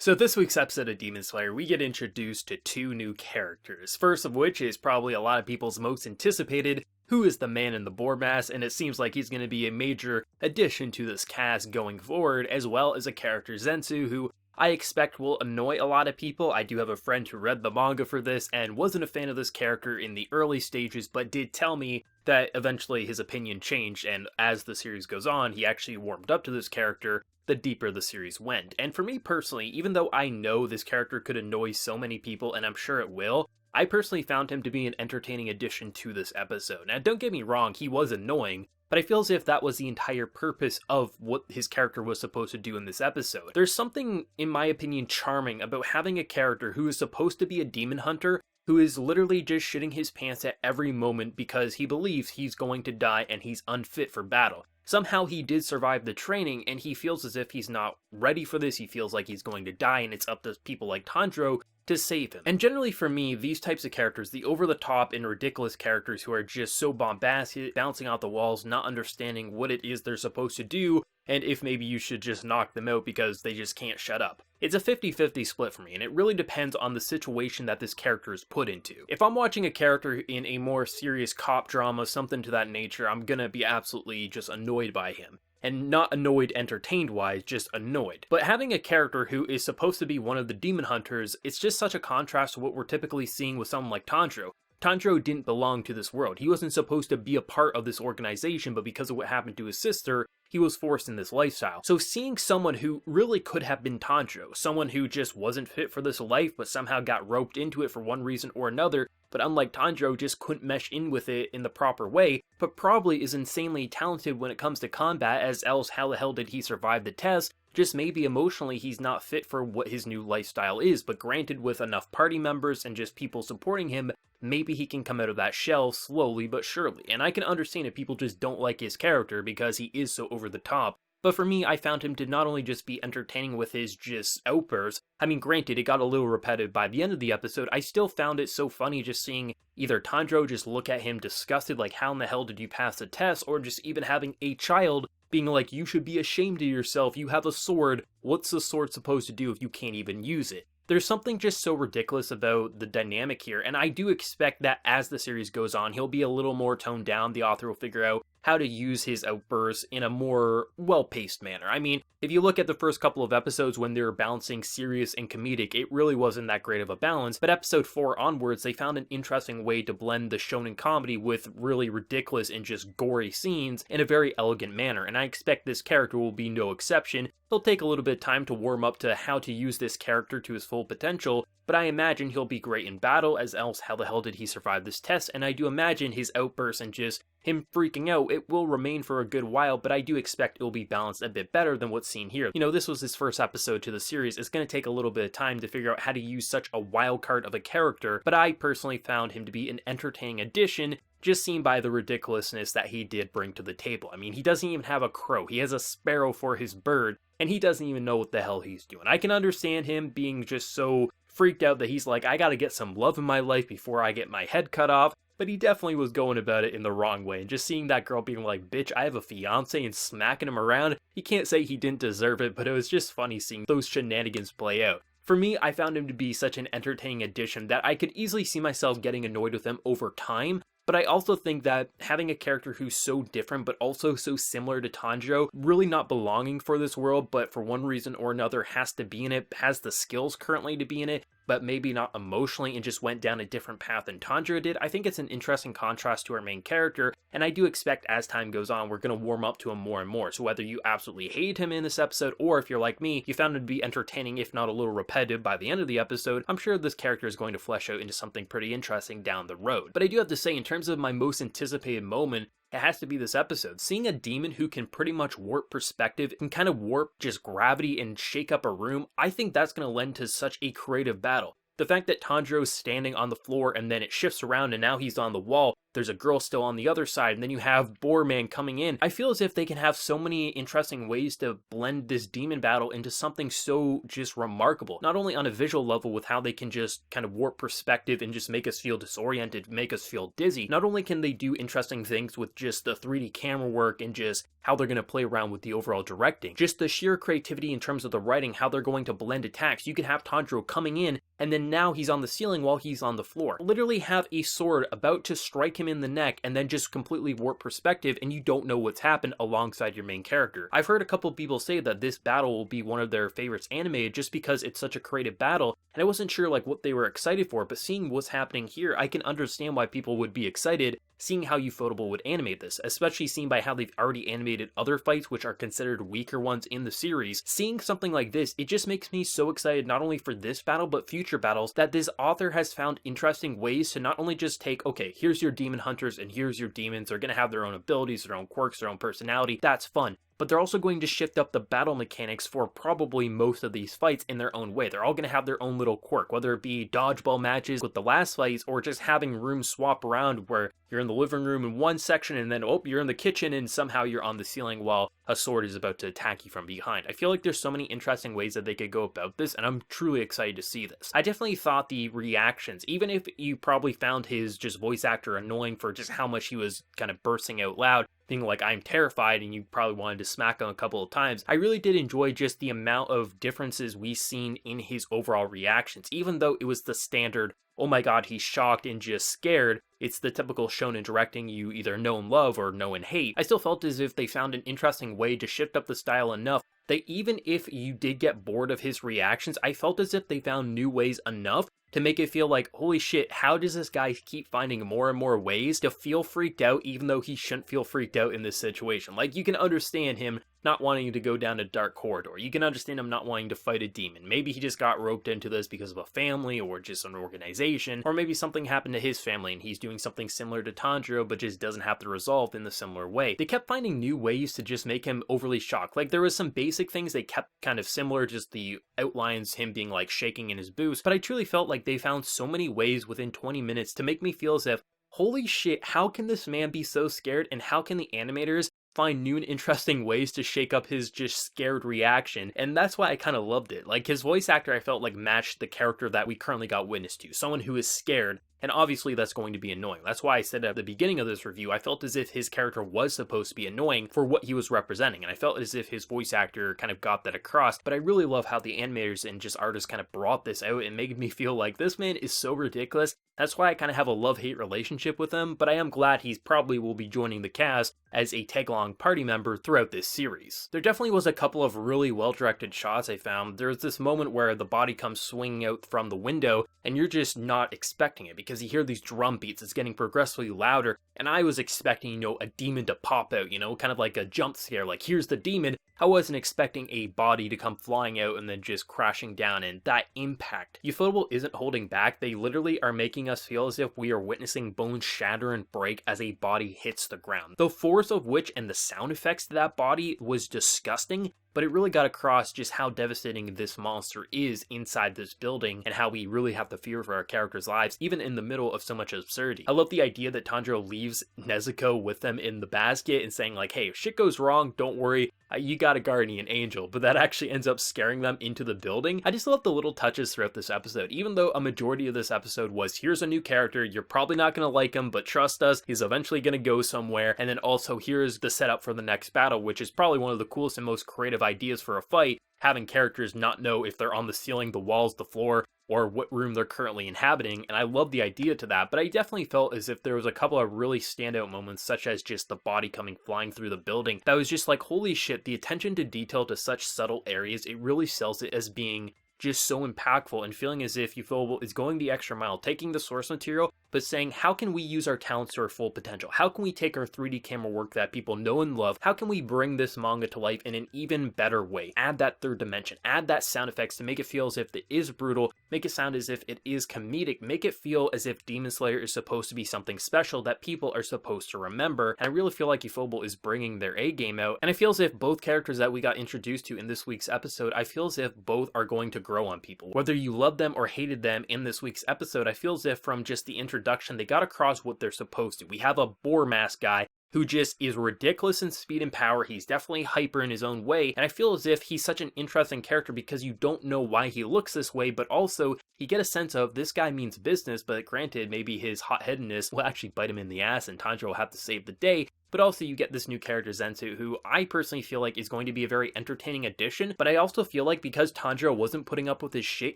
So this week's episode of Demon Slayer, we get introduced to two new characters. First of which is probably a lot of people's most anticipated, who is the man in the boar mask, and it seems like he's going to be a major addition to this cast going forward, as well as a character Zenitsu, who I expect will annoy a lot of people. I do have a friend who read the manga for this and wasn't a fan of this character in the early stages, but did tell me that eventually his opinion changed, and as the series goes on, he actually warmed up to this character the deeper the series went. And for me personally, even though I know this character could annoy so many people, and I'm sure it will, I personally found him to be an entertaining addition to this episode. Now, don't get me wrong, he was annoying, but I feel as if that was the entire purpose of what his character was supposed to do in this episode. There's something, in my opinion, charming about having a character who is supposed to be a demon hunter, who is literally just shitting his pants at every moment because he believes he's going to die and he's unfit for battle. Somehow he did survive the training, and he feels as if he's not ready for this. He feels like he's going to die, and it's up to people like Tanjiro to save him. And generally for me, these types of characters, the over-the-top and ridiculous characters who are just so bombastic, bouncing out the walls, not understanding what it is they're supposed to do, and if maybe you should just knock them out because they just can't shut up. It's a 50-50 split for me, and it really depends on the situation that this character is put into. If I'm watching a character in a more serious cop drama, something to that nature, I'm gonna be absolutely just annoyed by him. And not annoyed entertained-wise, just annoyed. But having a character who is supposed to be one of the demon hunters, it's just such a contrast to what we're typically seeing with someone like Tanjiro. Tanjiro didn't belong to this world. He wasn't supposed to be a part of this organization, but because of what happened to his sister, he was forced in this lifestyle. So seeing someone who really could have been Tanjiro, someone who just wasn't fit for this life, but somehow got roped into it for one reason or another, but unlike Tanjiro, just couldn't mesh in with it in the proper way, but probably is insanely talented when it comes to combat, as else how the hell did he survive the test? Just maybe emotionally he's not fit for what his new lifestyle is, but granted with enough party members and just people supporting him, maybe he can come out of that shell slowly but surely. And I can understand if people just don't like his character because he is so over the top. But for me, I found him to not only just be entertaining with his just outbursts, I mean, granted, it got a little repetitive by the end of the episode, I still found it so funny just seeing either Tanjiro just look at him disgusted, like, how in the hell did you pass the test, or just even having a child being like, you should be ashamed of yourself, you have a sword, what's the sword supposed to do if you can't even use it? There's something just so ridiculous about the dynamic here, and I do expect that as the series goes on, he'll be a little more toned down. The author will figure out how to use his outbursts in a more well-paced manner. I mean, if you look at the first couple of episodes when they were balancing serious and comedic, it really wasn't that great of a balance, but episode 4 onwards, they found an interesting way to blend the shonen comedy with really ridiculous and just gory scenes in a very elegant manner, and I expect this character will be no exception. He'll take a little bit of time to warm up to how to use this character to his full potential, but I imagine he'll be great in battle, as else how the hell did he survive this test, and I do imagine his outbursts and just him freaking out, it will remain for a good while, but I do expect it will be balanced a bit better than what's seen here. You know, this was his first episode to the series. It's going to take a little bit of time to figure out how to use such a wild card of a character, but I personally found him to be an entertaining addition, just seen by the ridiculousness that he did bring to the table. I mean, he doesn't even have a crow. He has a sparrow for his bird, and he doesn't even know what the hell he's doing. I can understand him being just so freaked out that he's like, I gotta get some love in my life before I get my head cut off, but he definitely was going about it in the wrong way, and just seeing that girl being like, bitch, I have a fiance, and smacking him around, you can't say he didn't deserve it, but it was just funny seeing those shenanigans play out. For me, I found him to be such an entertaining addition that I could easily see myself getting annoyed with him over time, but I also think that having a character who's so different but also so similar to Tanjiro, really not belonging for this world, but for one reason or another has to be in it, has the skills currently to be in it, but maybe not emotionally and just went down a different path than Tanjiro did, I think it's an interesting contrast to our main character, and I do expect as time goes on, we're going to warm up to him more and more. So whether you absolutely hate him in this episode, or if you're like me, you found him to be entertaining, if not a little repetitive by the end of the episode, I'm sure this character is going to flesh out into something pretty interesting down the road. But I do have to say, in terms of my most anticipated moment, it has to be this episode. Seeing a demon who can pretty much warp perspective and kind of warp just gravity and shake up a room, I think that's going to lend to such a creative battle. The fact that Tanjiro's standing on the floor and then it shifts around and now he's on the wall, there's a girl still on the other side, and then you have Boarman coming in. I feel as if they can have so many interesting ways to blend this demon battle into something so just remarkable. Not only on a visual level with how they can just kind of warp perspective and just make us feel disoriented, make us feel dizzy. Not only can they do interesting things with just the 3D camera work and just how they're going to play around with the overall directing, just the sheer creativity in terms of the writing, how they're going to blend attacks. You could have Tanjiro coming in, and then now he's on the ceiling while he's on the floor. Literally have a sword about to strike him in the neck and then just completely warp perspective, and you don't know what's happened alongside your main character. I've heard a couple people say that this battle will be one of their favorites animated just because it's such a creative battle, and I wasn't sure like what they were excited for, but seeing what's happening here, I can understand why people would be excited seeing how Ufotable would animate this, especially seen by how they've already animated other fights which are considered weaker ones in the series. Seeing something like this, it just makes me so excited not only for this battle but future battles, that this author has found interesting ways to not only just take, okay, here's your demon hunters and here's your demons, they're gonna have their own abilities, their own quirks, their own personality, that's fun. But they're also going to shift up the battle mechanics for probably most of these fights in their own way. They're all going to have their own little quirk, whether it be dodgeball matches with the last fights or just having rooms swap around where you're in the living room in one section and then, oh, you're in the kitchen and somehow you're on the ceiling while a sword is about to attack you from behind. I feel like there's so many interesting ways that they could go about this, and I'm truly excited to see this. I definitely thought the reactions, even if you probably found his just voice actor annoying for just how much he was kind of bursting out loud, being like, I'm terrified, and you probably wanted to smack him a couple of times, I really did enjoy just the amount of differences we've seen in his overall reactions. Even though it was the standard, oh my god, he's shocked and just scared, it's the typical shonen directing you either know and love or know and hate, I still felt as if they found an interesting way to shift up the style enough that even if you did get bored of his reactions, I felt as if they found new ways enough to make it feel like, holy shit, how does this guy keep finding more and more ways to feel freaked out even though he shouldn't feel freaked out in this situation? Like, you can understand him not wanting to go down a dark corridor. You can understand him not wanting to fight a demon. Maybe he just got roped into this because of a family or just an organization, or maybe something happened to his family and he's doing something similar to Tanjiro but just doesn't have to resolve in the similar way. They kept finding new ways to just make him overly shocked. Like, there was some basic things they kept kind of similar, just the outlines, him being like shaking in his boots, but I truly felt like they found so many ways within 20 minutes to make me feel as if, holy shit, how can this man be so scared, and how can the animators find new and interesting ways to shake up his just scared reaction? And that's why I kind of loved it. Like, his voice actor, I felt like matched the character that we currently got witness to, someone who is scared, and obviously that's going to be annoying. That's why I said at the beginning of this review, I felt as if his character was supposed to be annoying for what he was representing, and I felt as if his voice actor kind of got that across. But I really love how the animators and just artists kind of brought this out and made me feel like this man is so ridiculous. That's why I kind of have a love-hate relationship with him, but I am glad he's probably will be joining the cast as a tag-along party member throughout this series. There definitely was a couple of really well-directed shots I found. There's this moment where the body comes swinging out from the window, and you're just not expecting it because you hear these drum beats, it's getting progressively louder, and I was expecting, a demon to pop out, kind of like a jump scare, like here's the demon. I wasn't expecting a body to come flying out and then just crashing down, and that impact. Ufotable isn't holding back. They literally are making us feel as if we are witnessing bones shatter and break as a body hits the ground. The force of which and the sound effects to that body was disgusting, but it really got across just how devastating this monster is inside this building and how we really have to fear for our characters' lives, even in the middle of so much absurdity. I love the idea that Tanjiro leaves Nezuko with them in the basket and saying like, hey, if shit goes wrong, don't worry, you got a guardian angel, but that actually ends up scaring them into the building. I just love the little touches throughout this episode, even though a majority of this episode was, here's a new character, you're probably not going to like him, but trust us, he's eventually going to go somewhere, and then also here's the setup for the next battle, which is probably one of the coolest and most creative ideas for a fight, having characters not know if they're on the ceiling, the walls, the floor, or what room they're currently inhabiting, and I love the idea to that, but I definitely felt as if there was a couple of really standout moments, such as just the body coming flying through the building, that was just like, holy shit, the attention to detail to such subtle areas, it really sells it as being just so impactful and feeling as if Ufotable is going the extra mile, taking the source material, but saying, how can we use our talents to our full potential? How can we take our 3D camera work that people know and love? How can we bring this manga to life in an even better way? Add that third dimension, add that sound effects to make it feel as if it is brutal, make it sound as if it is comedic, make it feel as if Demon Slayer is supposed to be something special that people are supposed to remember. And I really feel like Ufotable is bringing their A game out, and I feel as if both characters that we got introduced to in this week's episode, I feel as if both are going to grow on people. Whether you loved them or hated them in this week's episode, I feel as if from just the introduction introduction, they got across what they're supposed to. We have a boar mask guy who just is ridiculous in speed and power. He's definitely hyper in his own way, and I feel as if he's such an interesting character because you don't know why he looks this way, but also you get a sense of this guy means business, but granted, maybe his hot-headedness will actually bite him in the ass and Tanjiro will have to save the day. But also you get this new character Zenitsu, who I personally feel like is going to be a very entertaining addition, but I also feel like because Tanjiro wasn't putting up with his shit,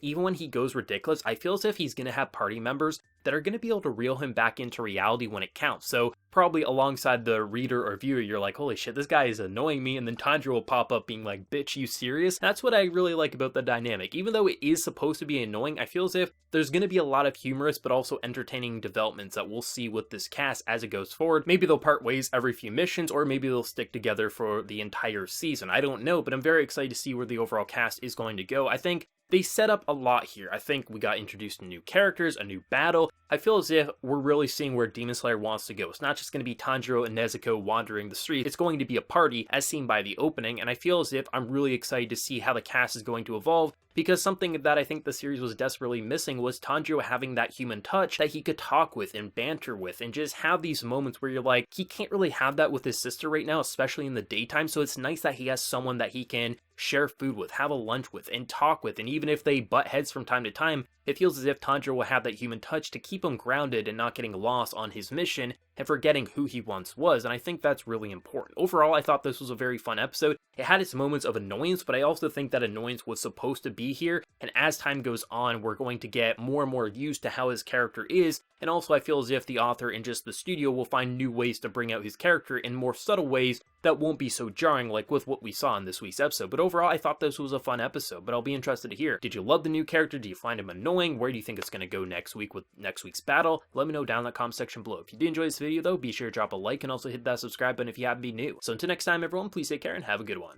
even when he goes ridiculous, I feel as if he's going to have party members that are going to be able to reel him back into reality when it counts. So probably alongside the reader or viewer, you're like, holy shit, this guy is annoying me, and then Tanjiro will pop up being like, bitch, you serious? That's what I really like about the dynamic. Even though it is supposed to be annoying, I feel as if there's going to be a lot of humorous but also entertaining developments that we'll see with this cast as it goes forward. Maybe they'll part ways every few missions, or maybe they'll stick together for the entire season. I don't know, but I'm very excited to see where the overall cast is going to go. I think they set up a lot here. I think we got introduced to new characters, a new battle. I feel as if we're really seeing where Demon Slayer wants to go. It's not just going to be Tanjiro and Nezuko wandering the street. It's going to be a party, as seen by the opening, and I feel as if I'm really excited to see how the cast is going to evolve, because something that I think the series was desperately missing was Tanjiro having that human touch that he could talk with and banter with and just have these moments where you're like, he can't really have that with his sister right now, especially in the daytime, so it's nice that he has someone that he can share food with, have a lunch with, and talk with, and even if they butt heads from time to time, it feels as if Tanjiro will have that human touch to keep him grounded and not getting lost on his mission and forgetting who he once was, and I think that's really important. Overall, I thought this was a very fun episode. It had its moments of annoyance, but I also think that annoyance was supposed to be here, and as time goes on, we're going to get more and more used to how his character is, and also I feel as if the author and just the studio will find new ways to bring out his character in more subtle ways that won't be so jarring like with what we saw in this week's episode. But overall, I thought this was a fun episode, but I'll be interested to hear. Did you love the new character? Do you find him annoying? Where do you think it's going to go next week with next week's battle? Let me know down in the comment section below. If you did enjoy this video though, be sure to drop a like and also hit that subscribe button if you happen to be new. So until next time everyone, please take care and have a good one.